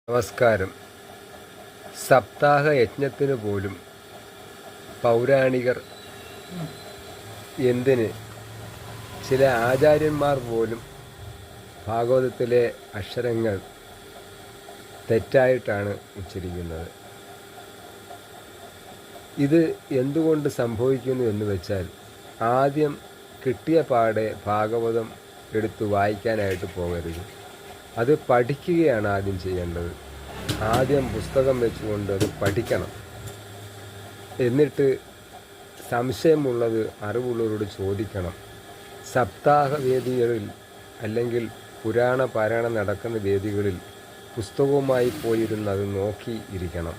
നമസ്കാരം. സപ്താഹ യജ്ഞത്തിന് പോലും പൗരാണികർ, എന്തിന് ചില ആചാര്യന്മാർ പോലും ഭാഗവതത്തിലെ അക്ഷരങ്ങൾ തെറ്റായിട്ടാണ് ഉച്ചരിക്കുന്നത്. ഇത് എന്തുകൊണ്ട് സംഭവിക്കുന്നു എന്ന് വെച്ചാൽ, ആദ്യം കിട്ടിയ പാടെ ഭാഗവതം എടുത്ത് വായിക്കാനായിട്ട് പോകരുത്. അത് പഠിക്കുകയാണ് ആദ്യം ചെയ്യേണ്ടത്. ആദ്യം പുസ്തകം വെച്ചുകൊണ്ട് അത് പഠിക്കണം. എന്നിട്ട് സംശയമുള്ളത് അറിവുള്ളവരോട് ചോദിക്കണം. സപ്താഹ വേദികളിൽ അല്ലെങ്കിൽ പുരാണ പാരായണം നടക്കുന്ന വേദികളിൽ പുസ്തകവുമായി പോയിരുന്ന് അത് നോക്കി ഇരിക്കണം.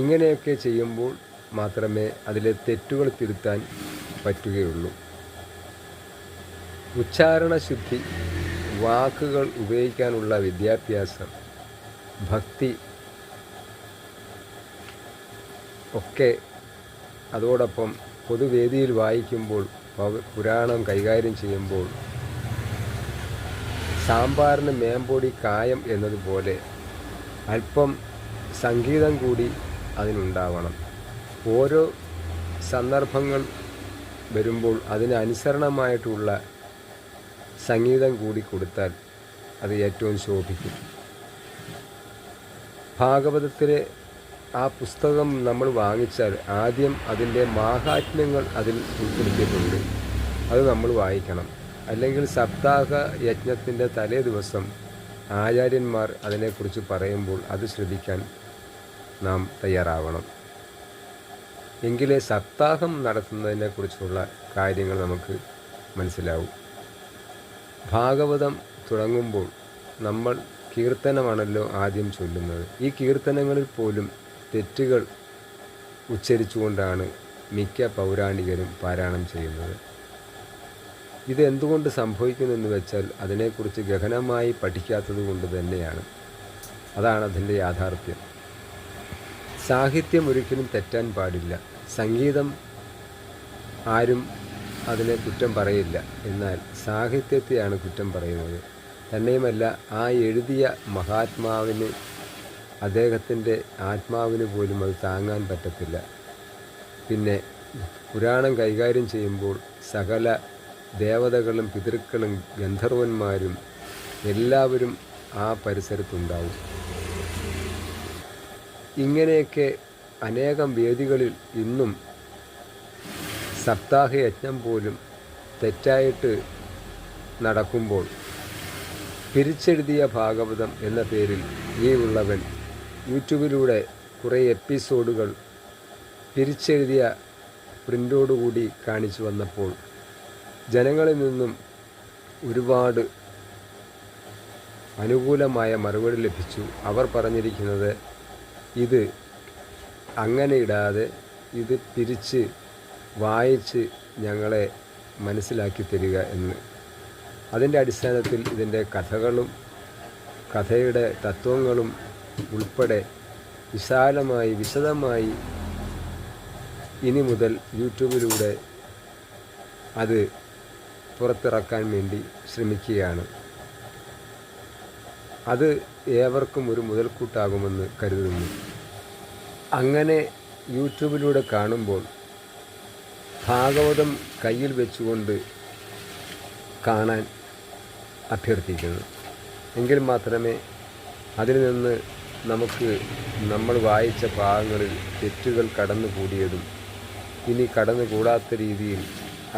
ഇങ്ങനെയൊക്കെ ചെയ്യുമ്പോൾ മാത്രമേ അതിലെ തെറ്റുകൾ തിരുത്താൻ പറ്റുകയുള്ളൂ. ഉച്ചാരണശുദ്ധി, വാക്കുകൾ ഉപയോഗിക്കാനുള്ള വിദ്യാഭ്യാസം, ഭക്തി ഒക്കെ അതോടൊപ്പം പൊതുവേദിയിൽ വായിക്കുമ്പോൾ, പുരാണം കൈകാര്യം ചെയ്യുമ്പോൾ സാമ്പാറിന് മേമ്പൊടി കായം എന്നതുപോലെ അല്പം സംഗീതം കൂടി അതിനുണ്ടാവണം. ഓരോ സന്ദർഭങ്ങൾ വരുമ്പോൾ അതിനനുസരണമായിട്ടുള്ള സംഗീതം കൂടി കൊടുത്താൽ അത് ഏറ്റവും ശോഭിക്കും. ഭാഗവതത്തിലെ ആ പുസ്തകം നമ്മൾ വാങ്ങിച്ചാൽ ആദ്യം അതിൻ്റെ മാഹാത്മ്യങ്ങൾ അതിൽ ഉൾപ്പെടുത്തിയിട്ടുണ്ട്. അത് നമ്മൾ വായിക്കണം. അല്ലെങ്കിൽ സപ്താഹ യജ്ഞത്തിൻ്റെ തലേ ദിവസം ആചാര്യന്മാർ അതിനെക്കുറിച്ച് പറയുമ്പോൾ അത് ശ്രദ്ധിക്കാൻ നാം തയ്യാറാവണം. എങ്കിലേ സപ്താഹം നടത്തുന്നതിനെക്കുറിച്ചുള്ള കാര്യങ്ങൾ നമുക്ക് മനസ്സിലാവും. ഭാഗവതം തുടങ്ങുമ്പോൾ നമ്മൾ കീർത്തനമാണല്ലോ ആദ്യം ചൊല്ലുന്നത്. ഈ കീർത്തനങ്ങളിൽ പോലും തെറ്റുകൾ ഉച്ചരിച്ചുകൊണ്ടാണ് മിക്ക പൗരാണികരും പാരായണം ചെയ്യുന്നത്. ഇതെന്തുകൊണ്ട് സംഭവിക്കുന്നെന്ന് വെച്ചാൽ അതിനെക്കുറിച്ച് ഗഹനമായി പഠിക്കാത്തത് കൊണ്ട് തന്നെയാണ്. അതാണ് അതിൻ്റെ യാഥാർത്ഥ്യം. സാഹിത്യം ഒരിക്കലും തെറ്റാൻ പാടില്ല. സംഗീതം ആരും അതിനെ കുറ്റം പറയില്ല. എന്നാൽ സാഹിത്യത്തെയാണ് കുറ്റം പറയുന്നത്. തന്നെയുമല്ല, ആ എഴുതിയ മഹാത്മാവിന്, അദ്ദേഹത്തിൻ്റെ ആത്മാവിന് പോലും അത് താങ്ങാൻ പറ്റത്തില്ല. പിന്നെ പുരാണം കൈകാര്യം ചെയ്യുമ്പോൾ സകല ദേവതകളും പിതൃക്കളും ഗന്ധർവന്മാരും എല്ലാവരും ആ പരിസരത്തുണ്ടാവും. ഇങ്ങനെയൊക്കെ അനേകം വേദികളിൽ ഇന്നും സപ്താഹ യജ്ഞം പോലും തെറ്റായിട്ട് നടക്കുമ്പോൾ പിരിച്ചെഴുതിയ ഭാഗവതം എന്ന പേരിൽ ഈ ഉള്ളവൻ യൂട്യൂബിലൂടെ കുറേ എപ്പിസോഡുകൾ പിരിച്ചെഴുതിയ പ്രിൻ്റോടുകൂടി കാണിച്ചു വന്നപ്പോൾ ജനങ്ങളിൽ നിന്നും ഒരുപാട് അനുകൂലമായ മറുപടി ലഭിച്ചു. അവർ പറഞ്ഞിരിക്കുന്നത്, ഇത് അങ്ങനെ ഇടാതെ ഇത് പിരിച്ച് വായിച്ച് ഞങ്ങളെ മനസ്സിലാക്കി തരിക എന്ന്. അതിൻ്റെ അടിസ്ഥാനത്തിൽ ഇതിൻ്റെ കഥകളും കഥയുടെ തത്വങ്ങളും ഉൾപ്പെടെ വിശദമായി ഇനി മുതൽ യൂട്യൂബിലൂടെ അത് പുറത്തിറക്കാൻ വേണ്ടി ശ്രമിക്കുകയാണ്. അത് ഏവർക്കും ഒരു മുതൽക്കൂട്ടാകുമെന്ന് കരുതുന്നു. അങ്ങനെ യൂട്യൂബിലൂടെ കാണുമ്പോൾ ഭാഗവതം കയ്യിൽ വെച്ചുകൊണ്ട് കാണാൻ അഭ്യർത്ഥിക്കുന്നു. എങ്കിൽ മാത്രമേ അതിൽ നിന്ന് നമുക്ക് നമ്മൾ വായിച്ച ഭാഗങ്ങളിൽ തെറ്റുകൾ കടന്നുകൂടിയതും ഇനി കടന്നുകൂടാത്ത രീതിയിൽ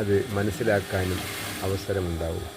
അത് മനസ്സിലാക്കാനും അവസരമുണ്ടാവും.